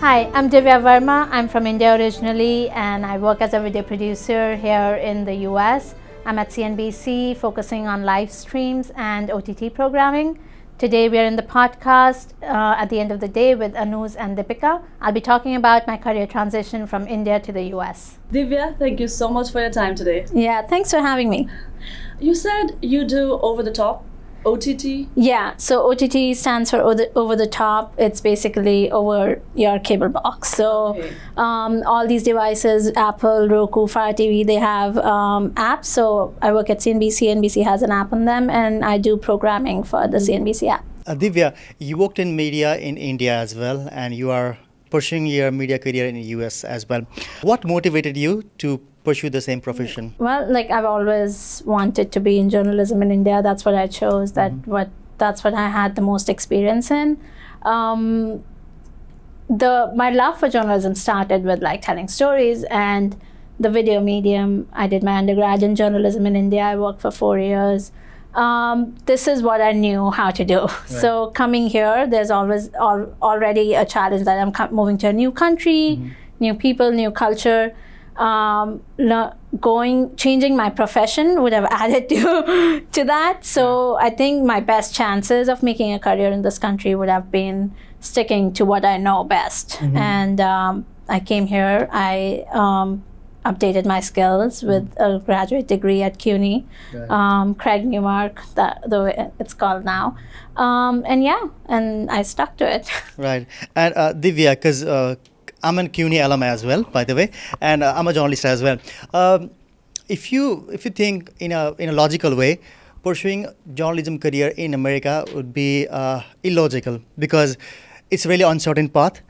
Hi, I'm Divya Verma. I'm from India originally and I work as a video producer here in the US. I'm at CNBC focusing on live streams and OTT programming. Today we're in the podcast at the end of the day with Anuz and Dipika. I'll be talking about my career transition from India to the US. Divya, thank you so much for your time today. Yeah, thanks for having me. You said you do over-the-top OTT? Yeah, so OTT stands for over the top. It's basically over your cable box. So Okay. all these devices, Apple, Roku, Fire TV, they have apps. So I work at CNBC. CNBC has an app on them, and I do programming for the CNBC app. Divya, you worked in media in India as well, and you are pursuing your media career in the US as well. What motivated you to pursue the same profession? Well, like I've always wanted to be in journalism in India. That's what I chose. That's what I had the most experience in. My love for journalism started with like telling stories and the video medium. I did my undergrad in journalism in India. I worked for 4 years. This is what I knew how to do. Right. So coming here, there's always already a challenge that I'm moving to a new country, new people, new culture. Changing my profession would have added to that. So I think my best chances of making a career in this country would have been sticking to what I know best. And I came here. I updated my skills with a graduate degree at CUNY, Craig Newmark, the way it's called now. And I stuck to it. Right. And Divya, because I'm a CUNY alum as well, by the way, and I'm a journalist as well. If you think in a logical way, pursuing journalism career in America would be illogical because it's really uncertain path.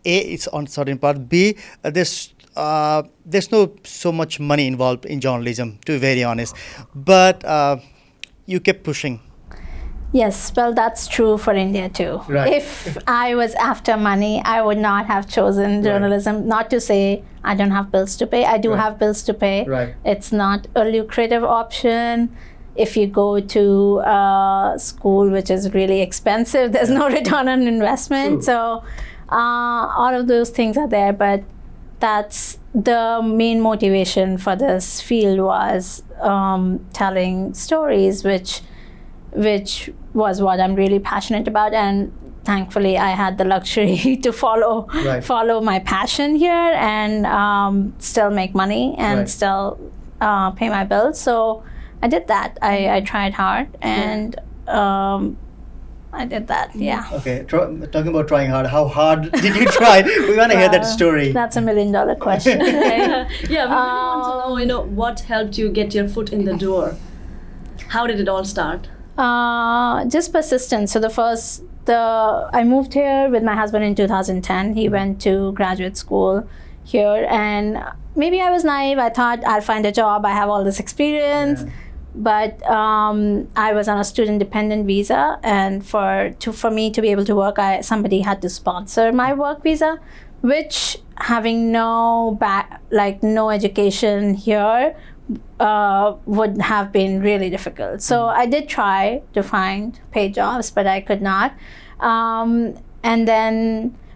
A, it's uncertain path. B, there's no so much money involved in journalism, to be very honest. But you kept pushing. Yes, well, that's true for India too. Right. If I was after money, I would not have chosen journalism. Right. Not to say I don't have bills to pay. I do have bills to pay. Right. It's not a lucrative option. If you go to school, which is really expensive, there's no return on investment. True. So all of those things are there, but that's the main motivation for this field was telling stories, which was what I'm really passionate about, and thankfully I had the luxury to follow my passion here and still make money and still pay my bills. So I did that. I tried hard and I did that. Yeah. Okay. Talking about trying hard, how hard did you try? We want to hear that story. That's $1 million question. Right? Yeah, we really want to know, what helped you get your foot in the door. How did it all start? Just persistence. So I moved here with my husband in 2010. He went to graduate school here, and maybe I was naive. I thought I'll find a job. I have all this experience, but I was on a student-dependent visa, and for me to be able to work, somebody had to sponsor my work visa, which having no education here would have been really difficult. So I did try to find paid jobs, but I could not.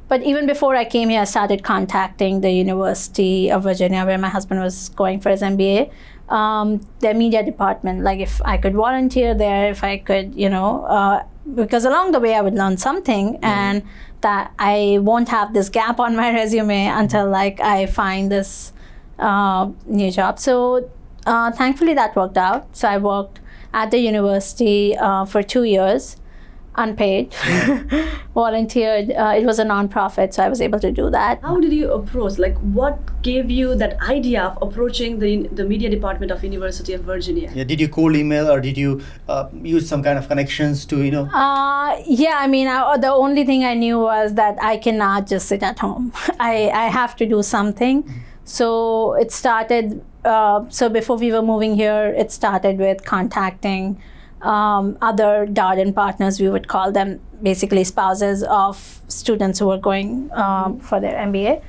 But even before I came here, I started contacting the University of Virginia, where my husband was going for his MBA, their media department, like if I could volunteer there, if I could, because along the way I would learn something and that I won't have this gap on my resume until I find this new job. So thankfully that worked out. So I worked at the university for 2 years, unpaid, volunteered. It was a non-profit, so I was able to do that. How did you approach? What gave you that idea of approaching the media department of University of Virginia? Yeah, did you cold email or did you use some kind of connections to, the only thing I knew was that I cannot just sit at home. I have to do something. So it started, before we were moving here, it started with contacting other Darden partners, we would call them, basically spouses of students who were going for their MBA.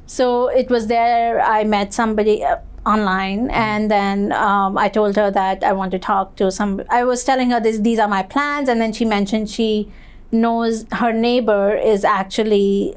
So it was there, I met somebody online, and then I told her that I want to talk to I was telling her these are my plans, and then she mentioned she knows her neighbor is actually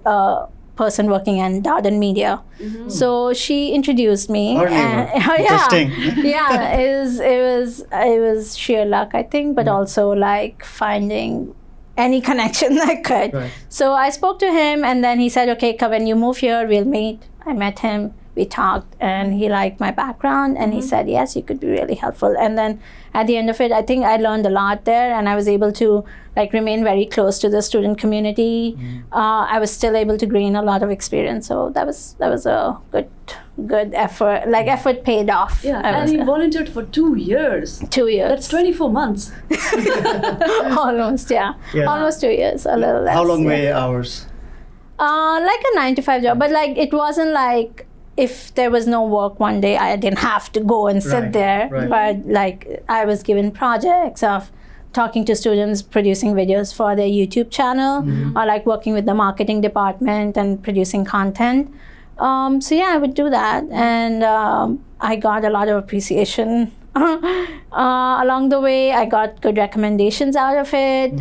person working in Darden Media. So she introduced me. Interesting. Yeah, it was sheer luck, I think, but also like finding any connection I could. Right. So I spoke to him, and then he said, okay, when you move here, we'll meet. I met him, we talked, and he liked my background, and he said, yes, you could be really helpful. And then at the end of it, I think I learned a lot there, and I was able to like remain very close to the student community. I was still able to gain a lot of experience, so that was a good effort. Like effort paid off. Yeah, and you volunteered for 2 years. 2 years. That's 24 months. Almost, yeah. Almost 2 years, a little less. How long were hours? Like a 9 to 5 job, but like it wasn't like if there was no work one day, I didn't have to go and sit there. Right. But like I was given projects of talking to students, producing videos for their YouTube channel, or like working with the marketing department and producing content. So yeah, I would do that, and I got a lot of appreciation along the way. I got good recommendations out of it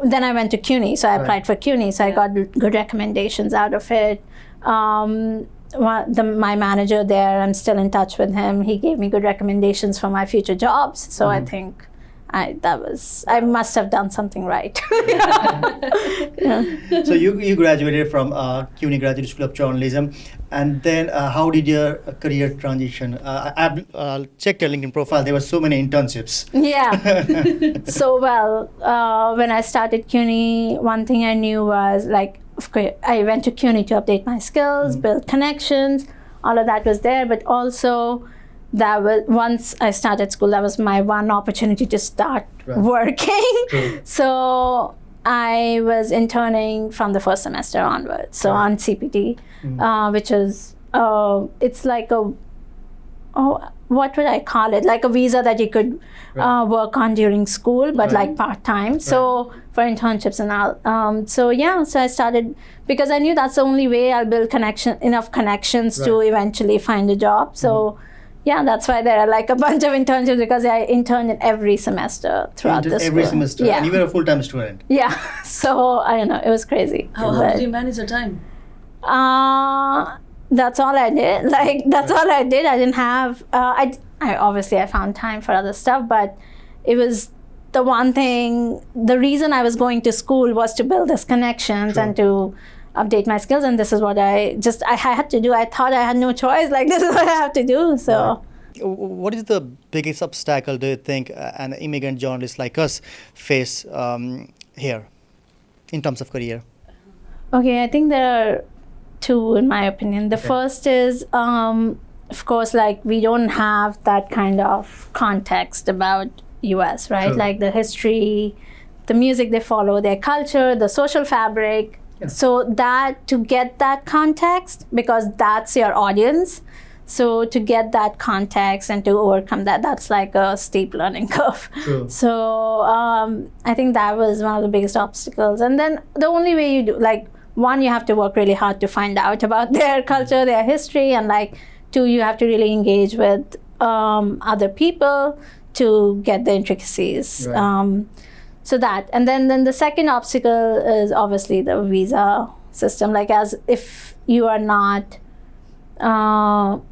then I went to CUNY, so I applied for CUNY, so I got good recommendations out of it. My manager there, I'm still in touch with him. He gave me good recommendations for my future jobs, so I think I must have done something right. So you graduated from CUNY Graduate School of Journalism, and then how did your career transition? I've checked your LinkedIn profile. There were so many internships. Yeah. So when I started CUNY, one thing I knew was like, of course, I went to CUNY to update my skills, build connections. All of that was there, but also that was once I started school, that was my one opportunity to start working. So I was interning from the first semester onwards, so on CPT, which is it's like what would I call it? Like a visa that you could work on during school, but like part-time. So for internships and all. So I started because I knew that's the only way I'll build enough connections to eventually find a job. So yeah, that's why there are like a bunch of internships, because I interned in every semester throughout the school. Every semester, and you were a full-time student. Yeah, so I don't know, it was crazy. How did you manage your time? That's all I did. That's all I did. I didn't have. I obviously I found time for other stuff, but it was the one thing. The reason I was going to school was to build these connections and to update my skills, and this is what I had to do. I thought I had no choice. Like, this is what I have to do. So, what is the biggest obstacle do you think an immigrant journalist like us face here in terms of career? Okay, I think there are two, in my opinion. The first is, of course, like we don't have that kind of context about US, right? Like the history, the music they follow, their culture, the social fabric. So that to get that context, because that's your audience, so to get that context and to overcome that, that's like a steep learning curve. So I think that was one of the biggest obstacles. And then the only way you do, like, one, you have to work really hard to find out about their culture, their history, and like two, you have to right. really engage with other people to get the intricacies. Right. So that, and then the second obstacle is obviously the visa system. Like, as if you are not, so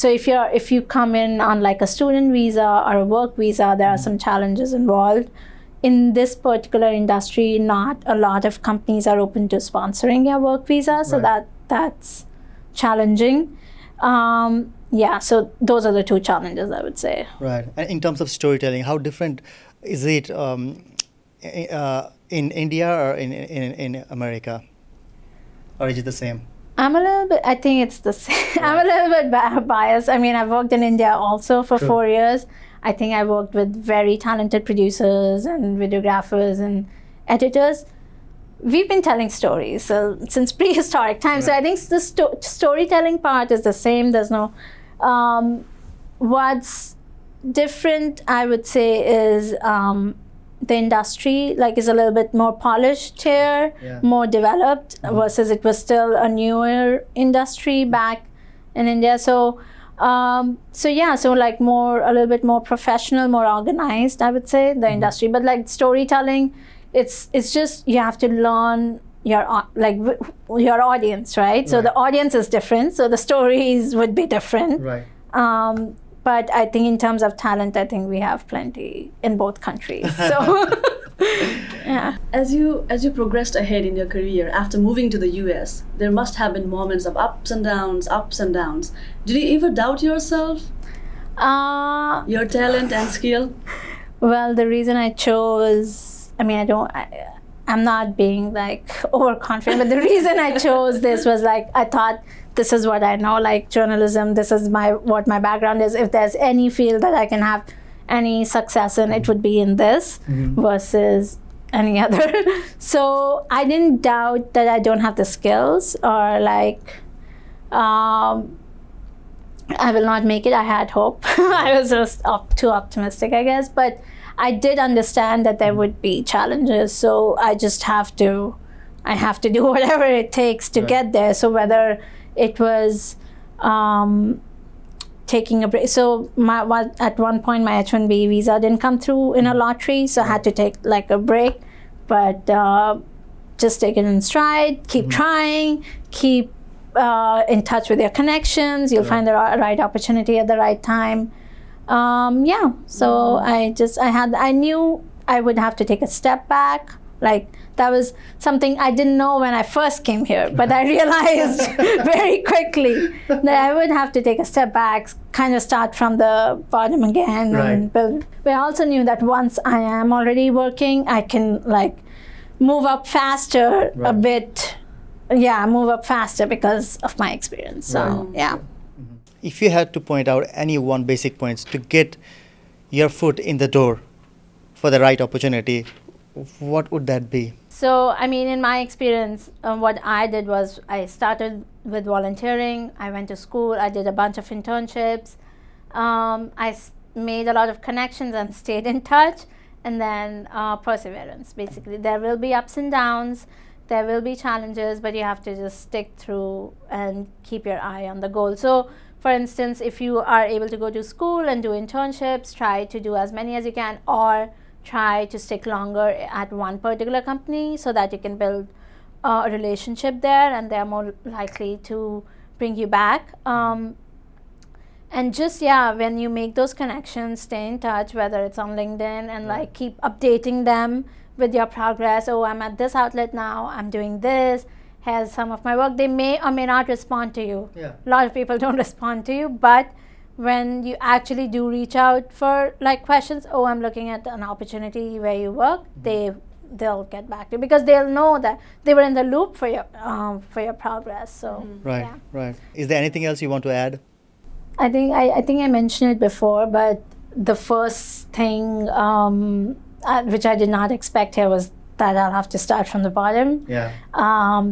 if you come in on like a student visa or a work visa, there are some challenges involved. In this particular industry, not a lot of companies are open to sponsoring your work visa, so right. that's challenging. Yeah, so those are the two challenges, I would say. Right. And in terms of storytelling, how different is it in India or in America? Or is it the same? I think it's the same. Right. I'm a little bit biased. I mean, I've worked in India also for 4 years. I think I worked with very talented producers and videographers and editors. We've been telling stories since prehistoric times. Right. So I think the storytelling part is the same. There's no... what's different, I would say, is the industry is a little bit more polished here, more developed, versus it was still a newer industry back in India. So more, a little bit more professional, more organized, I would say, the industry. But like storytelling, it's just you have to learn your your audience, right? So the audience is different, so the stories would be different. Right. But I think in terms of talent, I think we have plenty in both countries. So yeah. As you progressed ahead in your career after moving to the US, there must have been moments of ups and downs, ups and downs. Did you ever doubt yourself, your talent and skill? Well, the reason I chose, I'm not being like overconfident, but the reason I chose this was like, I thought this is what I know, like journalism, this is what my background is. If there's any field that I can have any success in, it would be in this versus any other. So I didn't doubt that I don't have the skills or like, I will not make it. I had hope. I was just too optimistic, I guess. But I did understand that there would be challenges. So I just have to do whatever it takes to get there. So whether it was taking a break. So at one point, my H-1B visa didn't come through in a lottery. So I had to take like a break. But just take it in stride, keep trying, keep in touch with your connections. You'll find the right opportunity at the right time. So I knew I would have to take a step back. Like that was something I didn't know when I first came here, but I realized very quickly that I would have to take a step back, kind of start from the bottom again and build. But I also knew that once I am already working, I can like move up faster a bit. Yeah, move up faster because of my experience. So yeah. If you had to point out any one basic points to get your foot in the door for the right opportunity, what would that be? So, in my experience, what I did was I started with volunteering. I went to school. I did a bunch of internships. I made a lot of connections and stayed in touch. And then perseverance, basically. There will be ups and downs. There will be challenges, but you have to just stick through and keep your eye on the goal. So, for instance, if you are able to go to school and do internships, try to do as many as you can, or try to stick longer at one particular company so that you can build a relationship there and they're more likely to bring you back. And just, when you make those connections, stay in touch, whether it's on LinkedIn, and like keep updating them with your progress. Oh, I'm at this outlet now, I'm doing this, here's some of my work. They may or may not respond to you. A lot of people don't respond to you, but when you actually do reach out for like questions, oh, I'm looking at an opportunity where you work, they'll get back to you because they'll know that they were in the loop for your progress. So right. Is there anything else you want to add? I think I mentioned it before, but the first thing which I did not expect here was that I'll have to start from the bottom.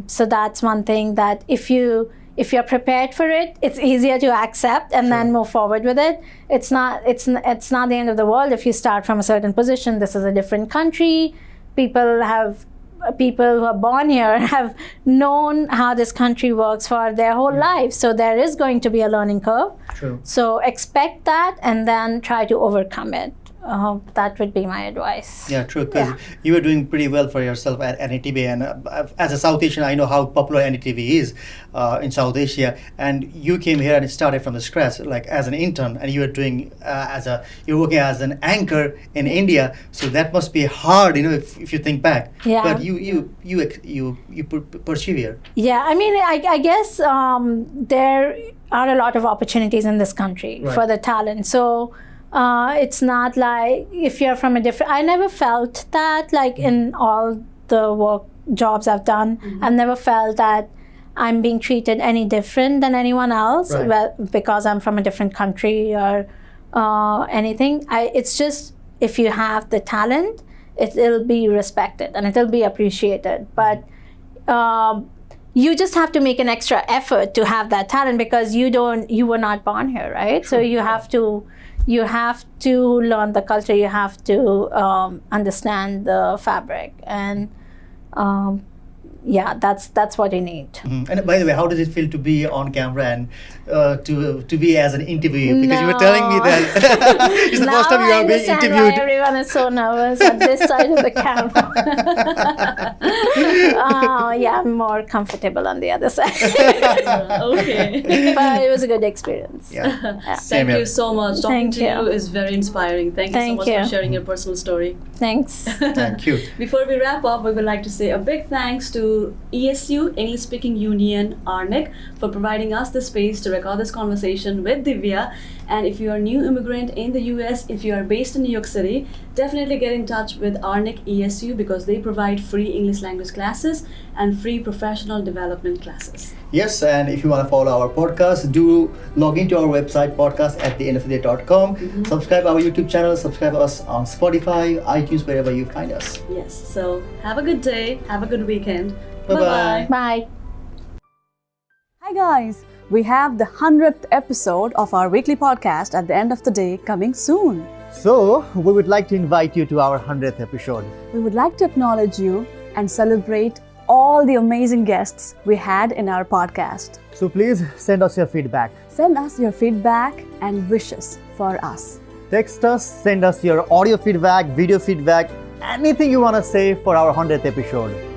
So that's one thing that if you're prepared for it, it's easier to accept and then move forward with it. It's not the end of the world if you start from a certain position. This is a different country. People who are born here have known how this country works for their whole life. So there is going to be a learning curve. So expect that and then try to overcome it. That would be my advice. Yeah, true. Because you were doing pretty well for yourself at NDTV, and as a South Asian, I know how popular NDTV is in South Asia. And you came here and started from the scratch, like as an intern, and you were doing you're working as an anchor in India. So that must be hard, if you think back. But you persevere. Yeah, I guess there are a lot of opportunities in this country for the talent. So. It's not like if you're from a different. I never felt that like in all the jobs I've done. I've never felt that I'm being treated any different than anyone else because I'm from a different country or anything. It's just if you have the talent, it'll be respected and it'll be appreciated. But you just have to make an extra effort to have that talent because you were not born here, right? So you have to learn the culture. You have to understand the fabric, and yeah, that's what you need. And by the way, how does it feel to be on camera and to be as an interview? Because you were telling me that it's the first time you are being interviewed. Why everyone is so nervous at this side of the camera. Yeah, I'm more comfortable on the other side. Okay. But it was a good experience. Yeah. Thank you so much. Talking Thank to you you. is very inspiring. Thank you so much for sharing your personal story. Thanks. Thank you. Before we wrap up, we would like to say a big thanks to ESU, English Speaking Union, ARNIC, for providing us the space to record this conversation with Divya. And if you are a new immigrant in the US, if you are based in New York City, definitely get in touch with ARNIC ESU because they provide free English language classes and free professional development classes. Yes, and if you want to follow our podcast, do log into our website, podcast@theendoftheday.com. Subscribe our YouTube channel, subscribe us on Spotify, iTunes, wherever you find us. Yes, so have a good day, have a good weekend. Bye-bye. Bye. Hi guys, we have the 100th episode of our weekly podcast at the end of the day coming soon. So, we would like to invite you to our 100th episode. We would like to acknowledge you and celebrate all the amazing guests we had in our podcast. So please send us your feedback. Send us your feedback and wishes for us. Text us, send us your audio feedback, video feedback, anything you want to say for our 100th episode.